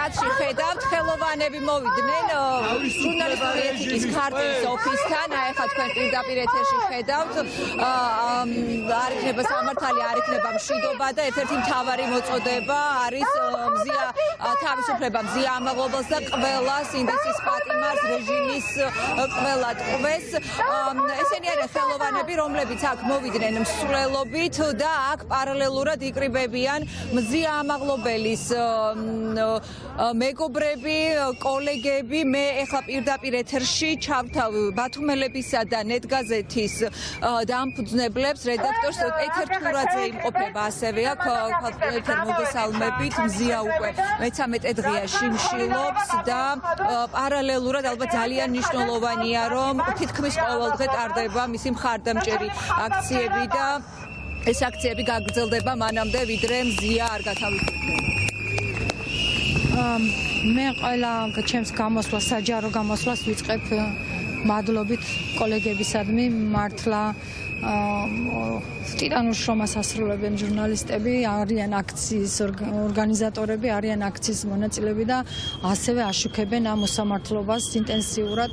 ჩატში ხედავთ, ხელოვანები მოვიდნენ ჟურნალისტური ეთიკის ქართლის ოფისთან, ახლა თქვენ პირდაპირ ეთერში ხედავთ, არ იქნება სამართალი, არ იქნება მშვიდობა და ერთ-ერთი მთავარი მოწოდება არის თავისუფლება მზია ამაღლობელს და ყველა სინდისის პატიმარს რეჟიმის ყველა ტყვეს. ესენი არიან ხელოვანები, რომლებიც აქ მოვიდნენ მსვლელობით და აქ პარალელურად იკრიბებიან მზია ამაღლობელის მეგობრები, კოლეგები. მე ეხლა პირდაპირ ეთერში ჩავთავ ბათუმელებისა და ნეტგაზეთის დამფუძნებლებს, რედაქტორს ეთერ თურაძე იმყოფება ასევე აქ ეთერ მოგესალმებით. მზია უკვე 13 დღეა შიმშილობს და პარალელურად ალბათ ძალიან მნიშვნელოვანია, რომ თითქმის ყოველ დღე ტარდება მისი მხარდამჭერი აქციები და ეს აქციები გაგრძელდება მანამდე, ვიდრე მზია არ გათავისუფლდება. მე ყველა ჩემს გამოსვლას, საჯარო გამოსვლას ვიწყებ მადლობით კოლეგებისადმი, მართლა ტიტანურ შრომას ასრულებენ ჟურნალისტები, არიან აქციის ორგანიზატორები, არიან აქციის მონაწილეები და ასევე აშუქებენ ამ უსამართლობას ინტენსიურად.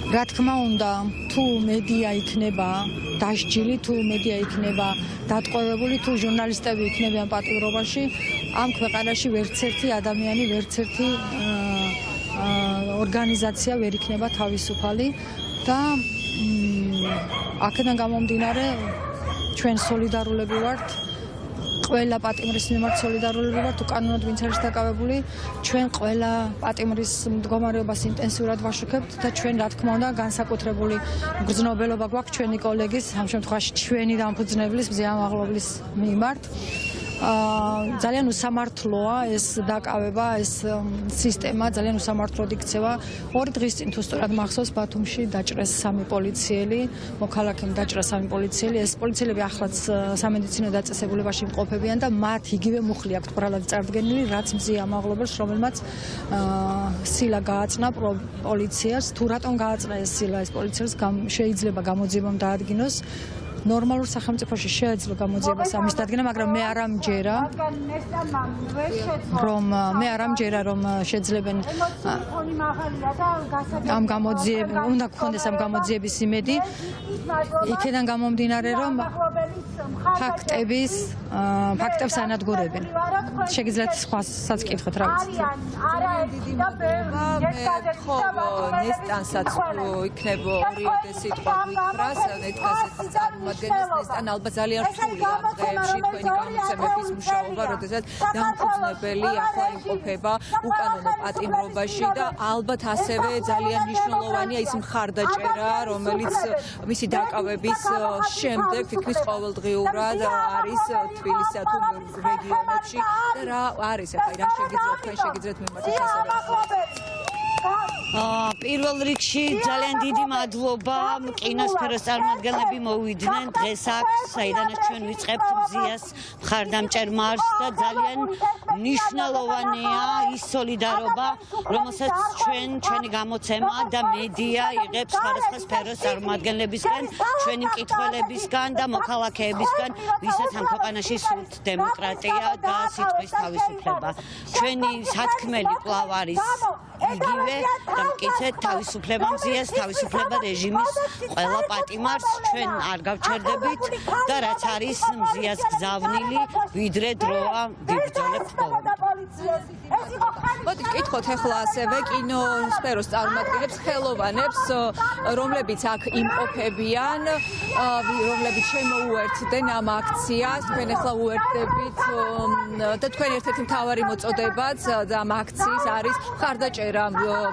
რა თქმა უნდა, თუ მედია იქნება დასჯილი, თუ მედია იქნება დატყვევებული, თუ ჟურნალისტები იქნებიან პატიმრობაში, ამ ქვეყანაში ვერცერთი ადამიანი, ვერცერთი ორგანიზაცია ვერ იქნება თავისუფალი და აქედან გამომდინარე ჩვენ სოლიდარულები ვართ, ყველა პატიმრის მიმართ სოლიდარულები ვართ, უკანონოდ ვინც არის დაკავებული, ჩვენ ყველა პატიმრის მდგომარეობას ინტენსიურად ვაშუქებთ და ჩვენ რა თქმა უნდა განსაკუთრებული გრძნობელობა გვაქვს ჩვენი კოლეგის, ამ შემთხვევაში ჩვენი დამფუძნებლის მზია ამაღლობლის მიმართ. ძალიან უსამართლოა ეს დაკავება, ეს სისტემა, ძალიან უსამართლოდ იქცევა. 2 დღის წინ თუ სწორად მახსოვს, ბათუმში დაჭრეს 3 პოლიციელი, მოქალაქემ დაჭრა 3 პოლიციელი. ეს პოლიციელები ახლაც სამედიცინო დაწესებულებაში იმყოფებიან და მათ იგივე მუხლი აქვთ ბრალად წარდგენილი, რაც მზია ამაღლობელს, რომელმაც სილა გააწნა პოლიციას. თუ რატომ გააწნა ეს სილა ეს პოლიციას, შეიძლება გამოძიებამ დაადგინოს. ნორმალურ სახელმწიფოში შეეძლო გამოძიებას ამის დადგენა, მაგრამ მე არ ამჯერა რომ შეძლებენ ამ გამოძიებას, უნდა გქონდეს ამ გამოძიების იმედი. იქედან გამომდინარე, რომ ფაქტებს ანადგურებენ. შეგიძლიათ სხვასაც კითხოთ რა ვიცი. ნესტანსაც იქნება ორივე სიტყვა ვიქრას, ნეტგაზეთის წარმოადგენლისთან ალბათ ძალიან რთულია ამ დღეებში თქვენი გამოცემების მუშაობა, როდესაც დამფუძნებელი ახლა იმყოფება უკანონო პატიმრობაში და ალბათ ასევე ძალიან მნიშვნელოვანია ის მხარდაჭერა, რომელიც მისი დაკავების შემდეგ თითქმის ყოველდღიურად არის თბილისსა თუ რეგიონებში და რა არის ახლა რა შეგიძლიათ მიმართოთ ასევე პირველ რიგში ძალიან დიდი მადლობა კინოსფეროს წარმომადგენლები მოვიდნენ დღეს აქ, საიდანაც ჩვენ ვიწყებთ მზიას მხარდამჭერ მარშს და ძალიან მნიშვნელოვანია ის სოლიდარობა, რომელსაც ჩვენი გამოცემა და მედია იღებს სხვადასხვა სფეროს წარმომადგენლებისგან, ჩვენი მკითხველებისგან და მოქალაქეებისგან, ვისაც ამ ქვეყანაში სურთ დემოკრატია და სიტყვის თავისუფლება. ჩვენი სათქმელი კვლავ არის იგივე და მკითხეთ თავისუფლება მზიას, თავისუფლება რეჟიმის ყველა პატიმარს, ჩვენ არ გავჩერდებით და რაც არის მზიას გზავნილი, ვიდრე დროა ვიბრძოლებთ ბოლომდე. მოდით ვკითხოთ ახლა ასევე კინოსფეროს წარმომადგენლებს, ხელოვანებს, რომლებიც აქ იმყოფებიან, რომლებიც შემოუერთდნენ ამ აქციას. თქვენ ახლა უერთდებით და თქვენ ერთ-ერთი მთავარი მოწოდებაც ამ აქციის არის მხარდაჭერა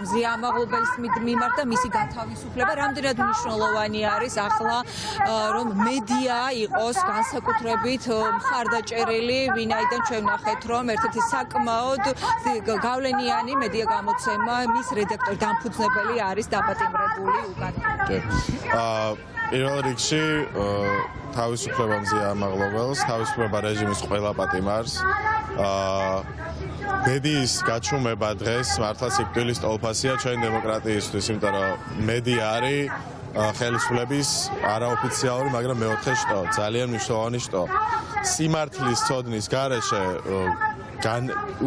მზია ამაღლობელის მიმართ და მისი გათავისუფლება. რამდენად მნიშვნელოვანი არის ახლა რომ მედია იყოს განსაკუთრებით მხარდაჭერილი, ვინაიდან ჩვენ ვნახეთ რომ ერთ-ერთი საკმაოდ გავლენიანი მედია გამოცემა, მის რედაქტორი დამფუძნებელი არის დაპატიმრებული უკანონოდ. პირველ რიგში თავისუფლება მზია ამაღლობელს, თავისუფლება რეჟიმის ყველა პატიმარს. მედიის გაჩუმება დღეს მართლა სიკვდილის ტოლფასია ჩვენი დემოკრატიისთვის, იმიტომ რომ მედია არის ხელისუფლების არაოფიციალური, მაგრამ მეოთხე შტო, ძალიან მნიშვნელოვანი შტო. სიმართლის ცოდნის გარეშე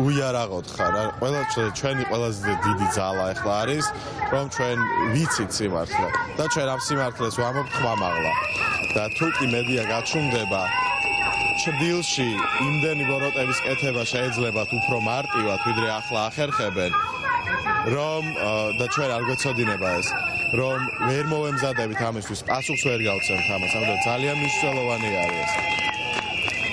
უიარაღოთ ხარ. ყველა ჩვენი ყველაზე დიდი ძალა ახლა არის, რომ ჩვენ ვიცით სიმართლე და ჩვენ ამ სიმართლეს ვამბობთ ხმამაღლა. და თუ კი მედია გაჩუმდება ჭდილში იმდენი ბოროტების კეთება შეიძლებათ უფრო მარტივად, ვიდრე ახლა ახერხებენ, რომ და ჩვენ არ გვეცოდინება ეს, რომ ვერ მოვემზადებით ამისთვის, პასუხს ვერ გავცემთ ამას, ამიტომ ძალიან მნიშვნელოვანი არის.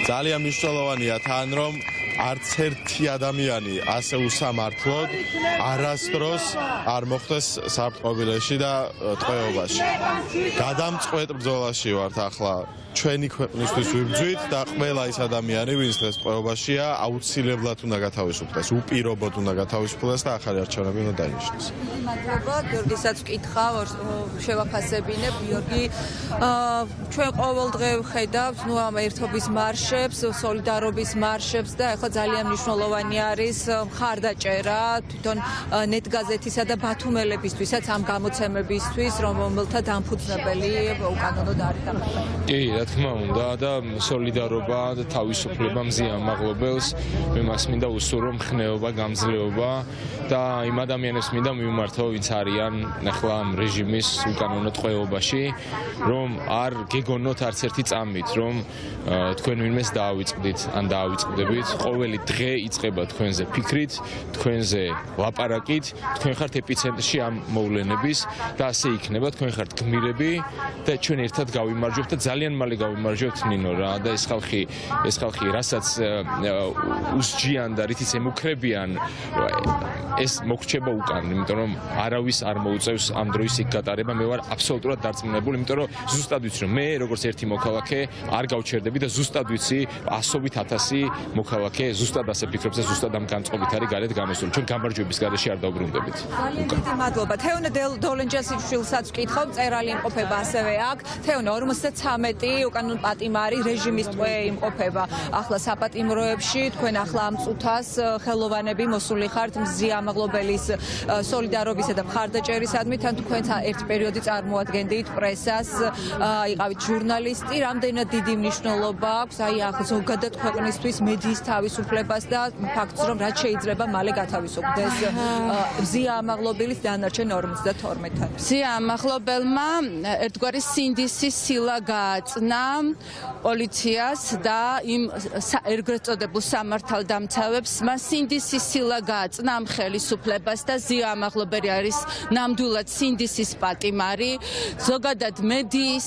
ძალიან მნიშვნელოვანია თან, რომ არც ერთი ადამიანი ასე უსამართლოდ არასდროს არ მოხდეს საფრთხეობაში და ტყვეობაში. გადამწყვეტ ბრძოლაში ვართ ახლა. ჩვენი ქვეყნისთვის ვიბრძვით და ყველა ის ადამიანი, ვინც დღეს ტყვეობაშია, აუცილებლად უნდა გათავისუფლდეს, უპირობოდ უნდა გათავისუფლდეს და ახალი არჩევნები უნდა დაინიშნოს. მადლობა, გიორგისაც ვკითხავ, შევაფასებინებ, გიორგი. ჩვენ ყოველდღე ვხედავთ ამ ერთობის მარშებს, სოლიდარობის მარშებს და ახლა ძალიან მნიშვნელოვანი არის მხარდაჭერა თვითონ ნეტგაზეთისა და ბათუმელებისთვისაც ამ გამოცემებისთვის, რომელთა დამფუძნებელი უკანონოდ არის დამხმარე. კი, რა თქმა უნდა და სოლიდარობა და თავისუფლება მზიან მაღლობელს, მე მას მინდა უსურო მხნეობა, გამძლეობა და იმ ადამიანებს მინდა მივმართო, ვინც არიან ახლა ამ რეჟიმის უკანონო ტყვეობაში, რომ არ გეგონოთ არც ერთი წამით, რომ თქვენ ვინმეს დაავიწყდით, ან დაავიწყდებით, ყოველი დღე იწყება თქვენზე ფიქრით, თქვენზე ლაპარაკით, თქვენ ხართ ეპიცენტრში ამ მოვლენების და ასე იქნება, თქვენ ხართ გმირები და ჩვენ ერთად გავიმარჯვებთ და ძალიან მალე გავიმარჯვებთ ნინო რა და ეს ხალხი რასაც უსჯიან და რითიც ემუქრებიან ეს მოგრჩება უკან, იმიტომ რომ არავის არ მოუწევს ამ დროის იქ გატარება. მე ვარ აბსოლუტურად დარწმუნებული, იმიტომ რომ ზუსტად ვიცი რომ მე როგორც ერთი მოქალაქე არ გავჩერდები და ზუსტად ვიცი 100,000 მოქალაქე ზუსტად ასე ფიქრობს და ზუსტად ამ განწყობით არის გარეთ გამოსული. ჩვენ გამარჯვების გარეშე არ დავბრუნდებით. ძალიან დიდი მადლობა. თეონე დოლენჯაშვილსაც ვკითხავ, მწერალი იმყოფება ასევე აქ. თეონე 53 უკანონო პატიმარი რეჟიმის ტყვე იმყოფება ახლა საპატიმროებში. თქვენ ახლა ამ წუთას ხელოვანები მოსული ხართ მზიამაღლობელის სოლიდარობისა და მხარდაჭერისადმი, თან თქვენ ერთ პერიოდი წარმოადგენდით პრესას, იყავით ჟურნალისტი, რამდენად დიდი მნიშვნელობა აქვს აი ახლა ზოგადად ქვეყნისთვის მედიის თავისუფლებას და ფაქტს, რომ რაც შეიძლება მალე გათავისუფლდეს მზიამაღლობელის დანარჩენ 52-თან. მზიამაღლობელმა ერთგვარი სინდისის სილა გააწნა პოლიციას და იმ ეგრეთ წოდებულ სამართალდამცავებს. მას სინდისის სილა გააწნა ამ ხელისუფლებას და ზიამაღლობელი არის ნამდვილად სინდისის პატიმარი. ზოგადად მედიის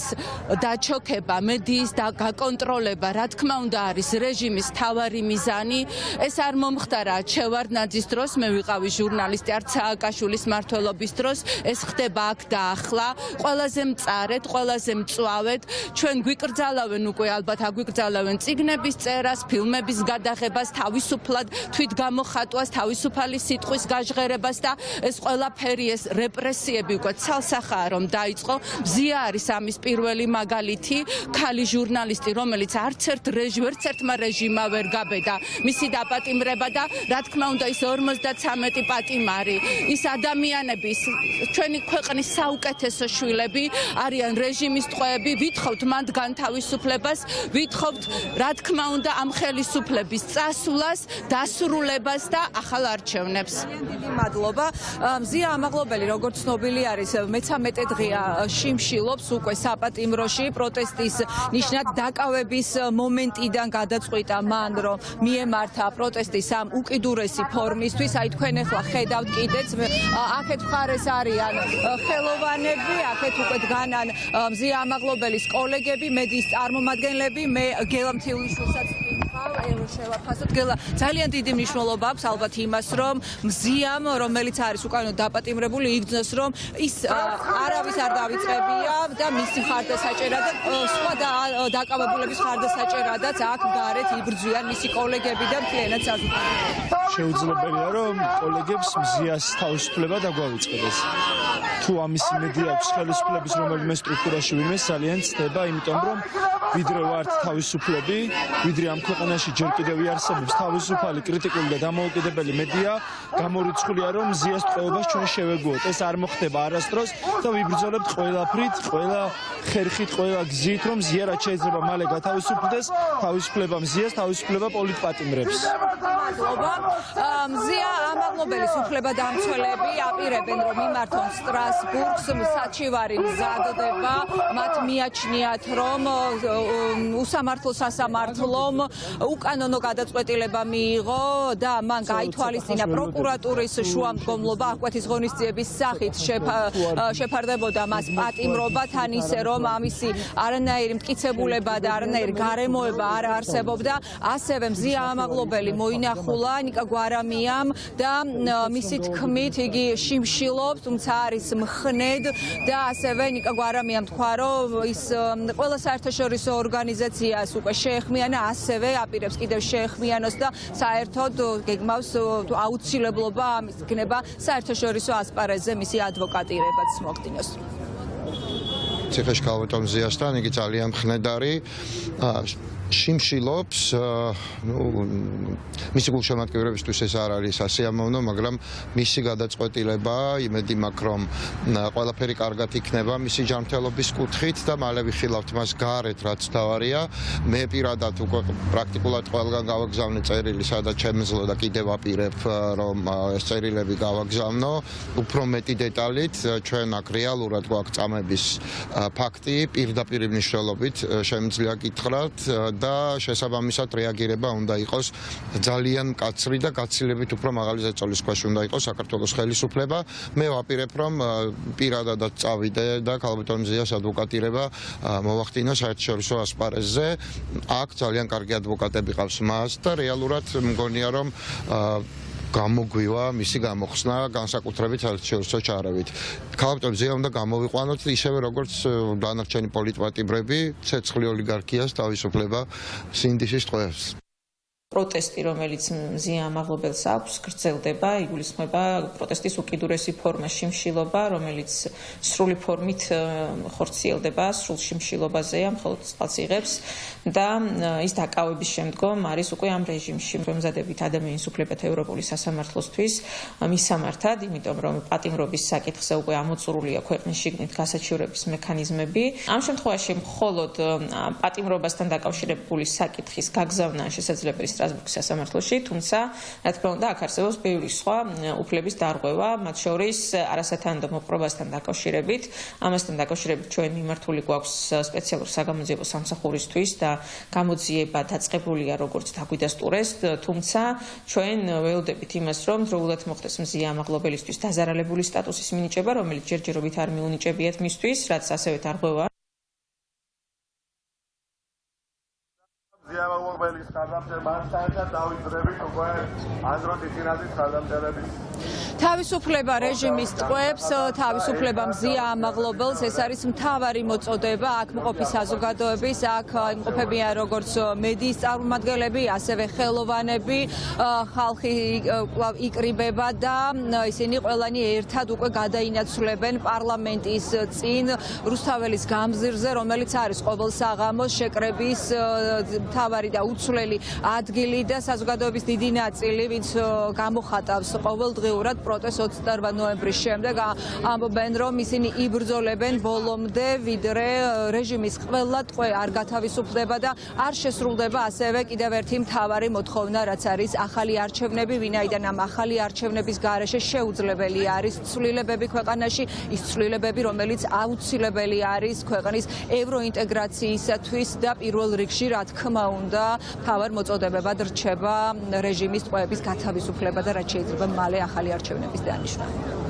დაჩოქება, მედიის გაკონტროლება, რა თქმა უნდა არის რეჟიმის თავარი მიზანი. ეს არ მომხდარა შევარდნაძის დროს, მე ვიყავი ჟურნალისტი, არც სააკაშვილის მმართველობის დროს, ეს ხდება აქ და ახლა. ყველაზე მწარეთ, ყველაზე მწვავეთ, ჩვენ გვიკრძალავენ უკვე ალბათ აგვიკრძალავენ წიგნების წერას, ფილმების გადაღებას, თავისუფლად თვითგამოხატვას, თავისუფალი სიტყვის გაჟღერებას და ეს ყველაფერი ეს რეპრესიები უკვე ცალსახაა რომ დაიწყო. მზია არის ამის პირველი მაგალითი, ქალი ჟურნალისტი, რომელიც არც ერთმა რეჟიმმა ვერ გაბედა მისი დაპატიმრება და რა თქმა უნდა ის 53 პატიმარი, ის ადამიანები, ჩვენი ქვეყნის საუკეთესო შვილები არიან რეჟიმის ტყვეები, ვითხოვთ მათგან თავისუფლებას, ვითხოვთ რა თქმა უნდა ამ ხელისუფლების წასვლას, დასრულებას და ახალ არჩევნებს. დიდი მადლობა. მზია ამაღლობელი, როგორც ცნობილი არის, მე-13 დღეა შიმშილობს უკვე საპატიმროში პროტესტის ნიშნად დაკავების მომენტიდან გადაწყვიტა მან, რომ მიემართა პროტესტის ამ უკიდურესი ფორმისთვის. აი თქვენ ახლა ხედავთ კიდეც, აქეთ მხარეს არიან ხელოვანები, აქეთ უკვე დგანან მზია ამაღლობელის კოლეგები, მედიის წარმომადგენლები, მე გელა მთიულიშვილსაც შევაფასოთ. გელა, ძალიან დიდი მნიშვნელობა აქვს ალბათ იმას, რომ მზიამ, რომელიც არის უკანონოდ დაპატიმრებული, იგრძნოს, რომ ის არავის არ დავიწყებია და მისი მხარდასაჭერად და სხვა დაკავებულების მხარდასაჭერადაც აქ გარეთ იბრძვიან მისი კოლეგები და მთლიანად საზოგადოება. შეუძლებელია, რომ კოლეგებს მზიას თავისუფლება დაგვავიწყდეს. თუ ამის იმედი აქვს ხელისუფლების რომელიმე სტრუქტურაში ვინმე ძალიან ცდება, იმიტომ რომ ვიდრე ვართ თავისუფლები, ვიდრე ამ ქვეყანაში ჯერ კიდევ იარსებობს თავისუფალი, კრიტიკული და დამოუკიდებელი მედია, გამორიცხულია რომ მზიას ტყვეობას ჩვენ შევეგუოთ. ეს არ მოხდება არასდროს და ვიბრძოლებთ ყველაფრით, ყველა ხერხით, ყველა გზით, რომ მზია რაც შეიძლება მალე გათავისუფლდეს, თავისუფლება მზიას, თავისუფლება პოლიტპატიმრებს. მზია ამაღლობელის უფლებადამცველები აპირებენ რომ იმართონ სტრასბურგს საჩივარი მზადდება, მათ მიაჩნიათ რომ უსამართლო სასამართლომ უკანონო გადაწყვეტილება მიიღო და მან გაითვალისწინა პროკურატურის შუამდგომლობა აღკვეთის ღონისძიების სახით შეფარდებოდა მას პატიმრობა თან ისე რომ ამისი არანაირი მტკიცებულება და არანაირი გარემოება არ არსებობდა. ასევე მზია ამაღლობელი მოინახულა ნიკა გვარამიამ და მისი თქმით იგი შიმშილობს, თუმცა არის მხნედ და ასევე ნიკა გვარამიამ თქვა რომ ის ყველა საერთაშორისო ორგანიზაციას უკვე შეეხმიანა, ასევე აპირებს კიდევ შეეხმიანოს და საერთოდ გეგმავს აუცილებლობა ამის გნება საერთაშორისო ასპარეზზე მისი ადვოკატირებაც მოხდინოს. ციხეშკალბატონ მზიასთან იგი ძალიან მხნედ არის. შიმშილობს, მისი გულშემატკივრებისთვის ეს არ არის სასიამოვნო, მაგრამ მისი გადაწყვეტილება იმედი მაქვს რომ ყველაფერი კარგად იქნება მისი ჯანმრთელობის კუთხით და მალე ვიხილავთ მას გარეთ, რაც თავარია. მე პირადად უკვე პრაქტიკულად ყველგან გავაგზავნე წერილი, სადაც შემეძლო და კიდევ ვაპირებ რომ ეს წერილები გავაგზავნო. უფრო მეტი დეტალით ჩვენ აქ რეალურად გვაქვს წამების ფაქტი, პირდაპირ მნიშვნელობით შემიძლია გითხრათ და შესაბამისად რეაგირება უნდა იყოს ძალიან მკაცრი და გაცილებით უფრო მაღალი ზეწოლის ქვეშ უნდა იყოს საქართველოს ხელისუფლება. მე ვაპირებ რომ პირადადაც წავიდე და ქალბატონ მზიას ადვოკატირება მოვახდინა საერთაშორისო ასპარეზზე. აქ ძალიან კარგი ადვოკატები ყავს მას და რეალურად მგონია რომ გამოგვივა მისი გამოხსნა განსაკუთრებით საერთაშორისო ჩარევით. ქალბატონ მზია უნდა გამოვიყვანოთ ისევე როგორც დანარჩენი პოლიტპატიმრები, ცეცხლი ოლიგარქიას თავისუფლება სინდისის ტყვეებს. პროტესტი, რომელიც მზია ამაღლობელს აქვს, გრძელდება, იგულისხმება პროტესტის უკიდურესი ფორმა შიმშილობა, რომელიც სრული ფორმით ხორციელდება, სრულ შიმშილობაზეა, მხოლოდ წყალს იღებს და ის დაკავების შემდგომ არის უკვე ამ რეჟიმში მომზადებით ადამიანის უფლებათა ევროპული სასამართლოსთვის მისამართად, იმიტომ რომ პატიმრობის საკითხზე უკვე ამოწურულია ქვეყნის შიგნით გასაჩივრების მექანიზმები. ამ შემთხვევაში მხოლოდ პატიმრობასთან დაკავშირებული საკითხის გაგზავნა შესაძლებელია სტრასბურგის სასამართლოში, თუმცა, რა თქმა უნდა, აქ არსებობს ბევრი სხვა უფლების დარღვევა, მათ შორის არასათანადო მოპყრობასთან დაკავშირებით. ამასთან დაკავშირებით ჩვენ მიმართული გვაქვს სპეციალური საგამოძიებო სამსახურისთვის და გამოძიება დაწყებულია როგორც დაგვიდასტურეს, თუმცა ჩვენ ველოდებით იმას, რომ დროულად მოხდეს მზია ამაღლობელისთვის დაზარალებული სტატუსის მინიჭება, რომელიც ჯერჯერობით არ მიუნიჭებიათ მისთვის, რაც ასევე დარღვევა. ამაღლობელის ხარდამჭერებს საერთოდ დავიძრებით უკვე ანდროდის წინაზის ხარდამჭერების თავისუფლება რეჟიმის ტყვეებს, თავისუფლება მზია ამაღლობელს, ეს არის მთავარი მოწოდება აქ მყოფი საზოგადოების, აქ იმყოფებიან როგორც მედიის წარმომადგენლები, ასევე ხელოვანები, ხალხი იკრიბება და ისინი ყველანი ერთად უკვე გადაინაცვლებენ პარლამენტის წინ რუსთაველის გამზირზე, რომელიც არის ყოველ საღამოს შეკრების მთავარი და უცვლელი ადგილი და საზოგადოების დიდი ნაწილი, ვინც გამოხატავს ყოველდღიურად პროტესტს 28 ნოემბრის შემდეგ, ამბობენ, რომ ისინი იბრძოლებენ ბოლომდე, ვიდრე რეჟიმის ყველა ტყვე არ გათავისუფლდება და არ შესრულდება ასევე კიდევ ერთი მთავარი მოთხოვნა, რაც არის ახალი არჩევნები, ვინაიდან ამ ახალი არჩევნების გარეშე შეუძლებელი არის ცვლილებები ქვეყანაში, ის ცვლილებები, რომელიც აუცილებელი არის ქვეყნის ევროინტეგრაციისათვის და პირველ რიგში, რა თქმა უნდა, მთავარ მოწოდებებად რჩება რეჟიმის ტყვეების გათავისუფლება და რაც შეიძლება მალე ახალი არჩევნების დანიშვნა.